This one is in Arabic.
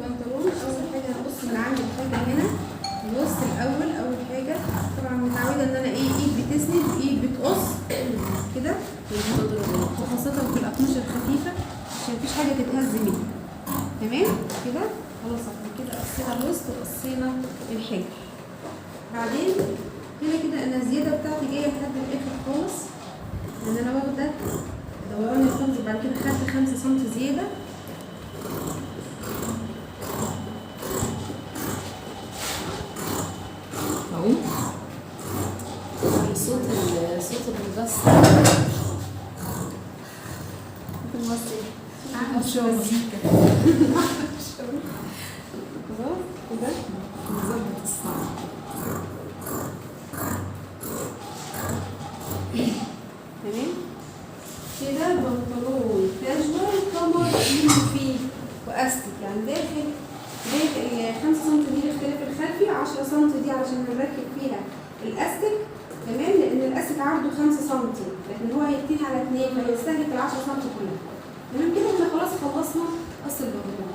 البنطلون اول حاجه هبص من عند الحاجه هنا الوسط الاول. اول حاجه طبعا متعوده ان انا ايد بتسند ايد بتقص كده، وخاصه في الاقمشه الخفيفه عشان مفيش حاجه تتهز مني. تمام كده خلاص. احنا كده قصينا الوسط وقصينا الحجر. بعدين هنا كده انا الزياده بتاعتي جايه لحد الاخر خالص، لان انا واخده دوران الخمس. بعد كده خدت 5 سم زياده. صوت البس المصري مش مزيكا. خلاص كده نظبط الصوت. تمام كده. بنطلون كاجوال قمر فيه واستك، يعني داخل 5 سم دي الاختلاف الخلفي، 10 سم دي علشان هنركب فيها الاستك. تمام، لان الاستك عرضه 5 سم لكن هو هيبتدي على 2 فيستهلك ال 10 سم كلها. تمام كده احنا خلاص خلصنا قص البنطلون.